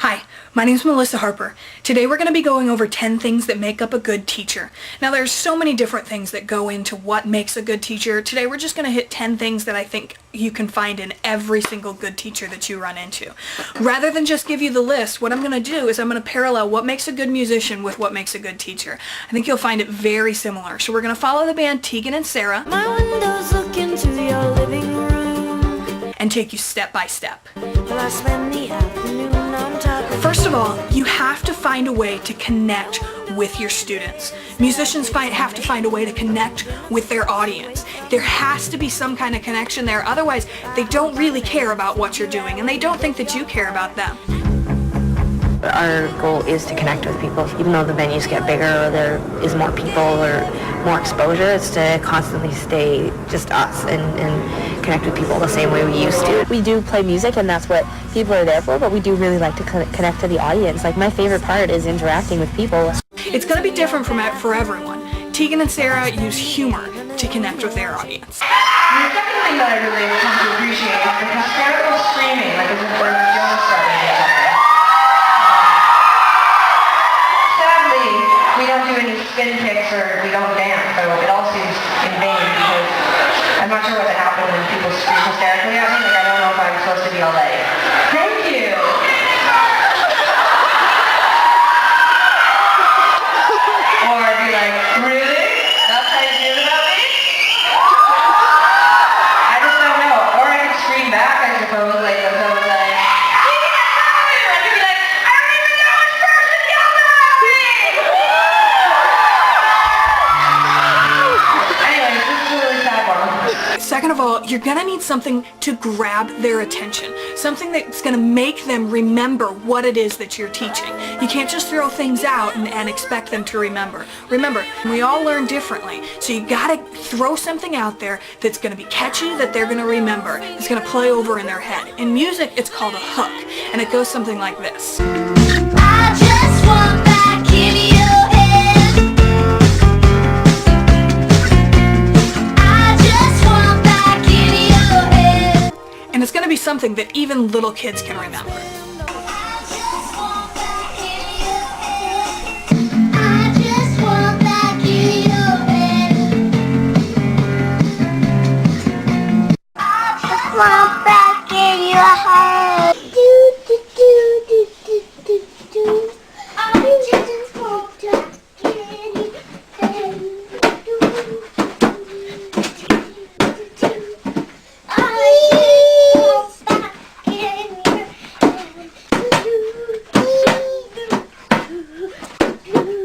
Hi, my name is Melissa Harper. Today we're going to be going over 10 things that make up a good teacher. Now there's so many different things that go into what makes a good teacher. Today we're just going to hit 10 things that I think you can find in every single good teacher that you run into. Rather than just give you the list, what I'm going to do is I'm going to parallel what makes a good musician with what makes a good teacher. I think you'll find it very similar. So we're going to follow the band Tegan and Sara. My windows look into your living room and take you step by step. while I spend the afternoon on top of First of all, you have to find a way to connect with your students. Musicians have to find a way to connect with their audience. There has to be some kind of connection there, otherwise they don't really care about what you're doing and they don't think that you care about them. Our goal is to connect with people. Even though the venues get bigger or there is more people or more exposure, it's to constantly stay just us and connect with people the same way we used to. We do play music and that's what people are there for, but we do really like to connect to the audience. Like my favorite part is interacting with people. It's going to be different for everyone. Tegan and Sara use humor to connect with their audience. The second thing that I really come to appreciate is the hysterical screaming, like as if we're Jonas starting or something. Sadly, we don't do any spin kicks or we don't dance, so it all seems in vain because I'm not sure what would happen when people scream hysterically at me. Like I don't know if I'm supposed to be all like, thank you. Or be like, really? That's how you feel about me? I just don't know. Or I could scream back, I suppose, like if I was like, Tegan and Sara! I could be like, I don't even know which person yelled at me! Anyways, this is a really sad one. Second of all, you're going to need something to grab their attention. Something that's going to make them remember what it is that you're teaching. You can't just throw things out and expect them to remember. Remember, we all learn differently, so you got to throw something out there that's going to be catchy, that they're going to remember. It's going to play over in their head. In music, it's called a hook, and it goes something like this. I just want back in your head. I just want back in your head. And it's going to be something that even little kids can remember. I just want back in your head. I just want back in your head. I just want back in your head. Do do do do do do do. I just want back in your head. Do do do do do. I want back in your head.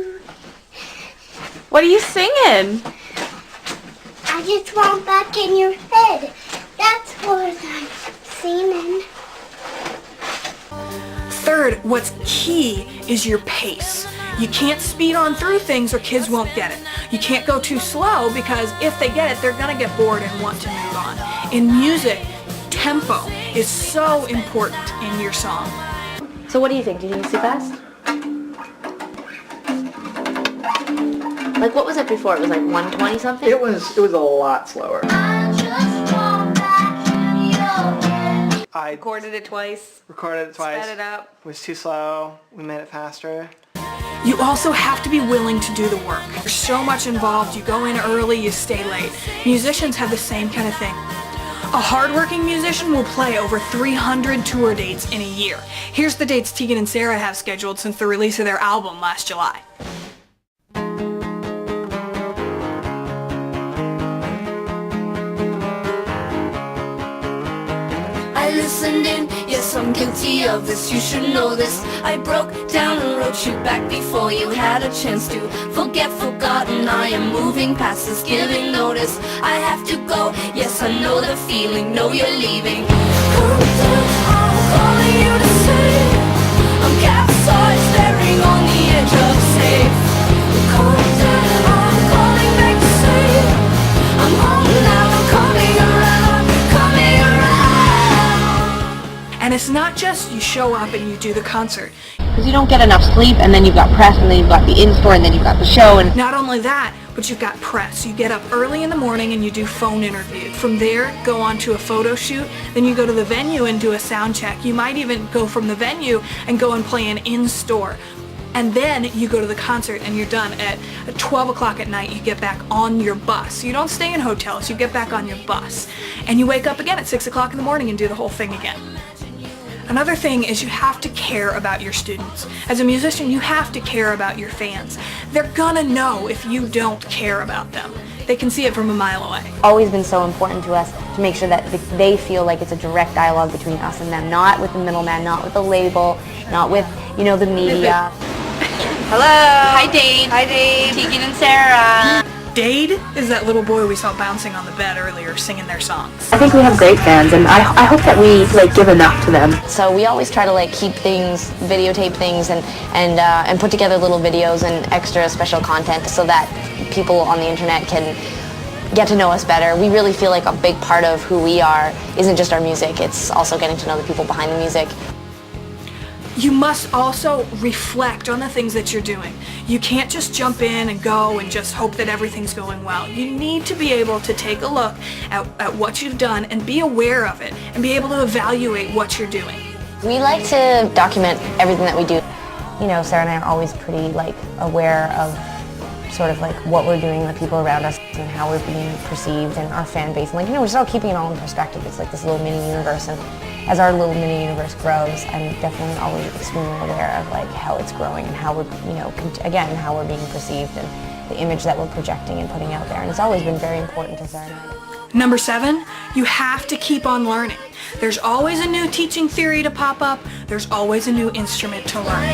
What are you singing? I just want back in your head. That's what I'm singing. Third, what's key is your pace. You can't speed on through things or kids won't get it. You can't go too slow because if they get it, they're going to get bored and want to move on. In music, tempo is so important in your song. So what do you think? Do you think it's too fast? Like what was it before? It was like 120 something? It was a lot slower. I just want back in your head. I Recorded it twice. recorded it twice. Sped it up. It was too slow. We made it faster. You also have to be willing to do the work. There's so much involved. You go in early, you stay late. Musicians have the same kind of thing. A hardworking musician will play over 300 tour dates in a year. Here's the dates Tegan and Sara have scheduled since the release of their album last July. I listened in, yes I'm guilty of this, you should know this. I broke down and wrote you back before you had a chance to forget, forgotten. I am moving past this, giving notice. I have to go, yes I know the feeling, know you're leaving. Come down, I'm calling you to say I'm capsized, staring on the edge of safe. Come down, I'm calling back to say I'm home now, I'm coming around, coming around. And it's not just you show show up and you do the concert. Because you don't get enough sleep, and then you've got press, and then you've got the in-store, and then you've got the show. And Not only that, but you've got press. You get up early in the morning and you do phone interviews. From there, go on to a photo shoot. Then you go to the venue and do a sound check. You might even go from the venue and go and play an in-store. And then you go to the concert and you're done at 12 o'clock at night. You get back on your bus. You don't stay in hotels. You get back on your bus. And you wake up again at 6 o'clock in the morning and do the whole thing again. Another thing is you have to care about your students. As a musician, you have to care about your fans. They're gonna know if you don't care about them. They can see it from a mile away. always been so important to us to make sure that they feel like it's a direct dialogue between us and them, not with the middleman, not with the label, not with, the media. Hello. Hi, Dade. Hi, Dade. Tegan and Sara. Dade is that little boy we saw bouncing on the bed earlier singing their songs. I think we have great fans, and I hope that we give enough to them. So we always try to keep things, videotape things, and put together little videos and extra special content so that people on the internet can get to know us better. We really feel like a big part of who we are isn't just our music, it's also getting to know the people behind the music. You must also reflect on the things that you're doing. You can't just jump in and go and just hope that everything's going well. You need to be able to take a look at what you've done and be aware of it and be able to evaluate what you're doing. We like to document everything that we do. Sarah and I are always pretty aware of sort of what we're doing with people around us and how we're being perceived and our fan base. And we're just all keeping it all in perspective. It's like this little mini universe, and as our little mini universe grows, I'm definitely always extremely aware of how it's growing and how we're, again, how we're being perceived and the image that we're projecting and putting out there. And it's always been very important to Sarah and I. Number 7, you have to keep on learning. There's always a new teaching theory to pop up. There's always a new instrument to learn.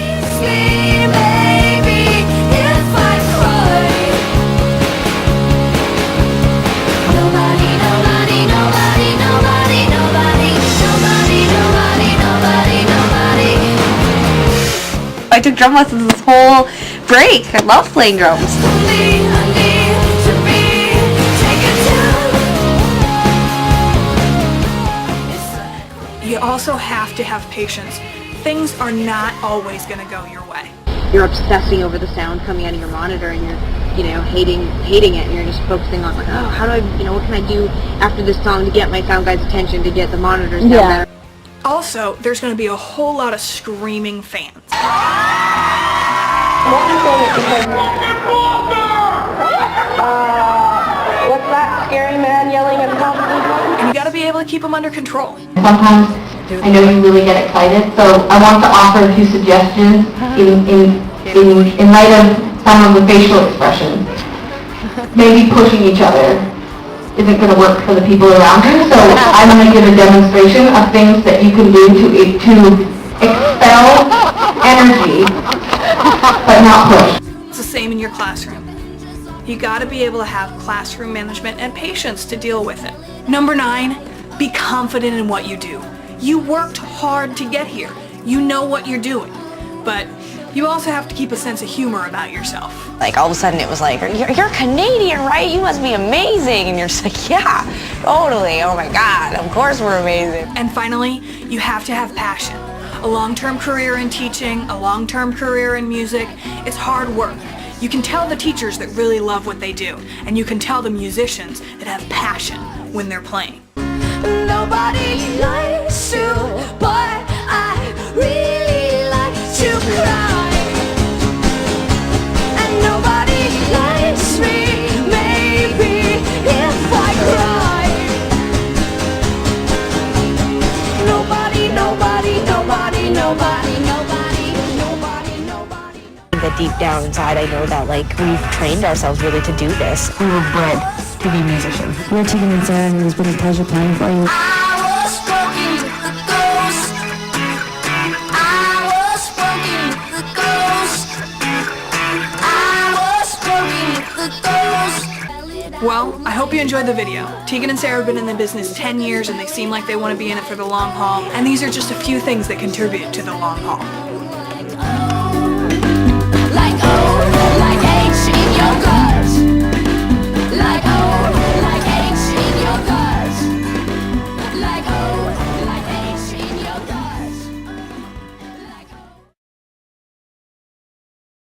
I took drum lessons this whole break. I love playing drums. You also have to have patience. Things are not always going to go your way. You're obsessing over the sound coming out of your monitor, and you're, hating it, and you're just focusing on how do I, what can I do after this song to get my sound guy's attention, to get the monitors down better. Also, there's going to be a whole lot of screaming fans. What's that scary man yelling at the top of the drum? And you got to be able to keep them under control. Sometimes I know you really get excited, so I want to offer a few suggestions in light of some of the facial expressions. Maybe pushing each other isn't going to work for the people around you, so I'm going to give a demonstration of things that you can do to expel energy, but not push. It's the same in your classroom. You got to be able to have classroom management and patience to deal with it. Number 9, be confident in what you do. You worked hard to get here. You know what you're doing, but you also have to keep a sense of humor about yourself. All of a sudden it was you're Canadian, right? You must be amazing. And you're just yeah, totally. Oh my God, of course we're amazing. And finally, you have to have passion. A long-term career in teaching, a long-term career in music, it's hard work. You can tell the teachers that really love what they do, and you can tell the musicians that have passion when they're playing. Nobody likes you, but I really like to cry. And nobody likes me, maybe if I cry. Nobody, nobody, nobody, nobody, nobody, nobody, nobody. That deep down inside, I know that we've trained ourselves really to do this. We were bred to be musicians. We're Tegan and Sara, and it's been a pleasure playing for you. I was working with the ghost. I was working with the ghost. I was working with the ghost. Well, I hope you enjoyed the video. Tegan and Sara have been in the business 10 years and they seem like they want to be in it for the long haul. And these are just a few things that contribute to the long haul. Like H in your gut.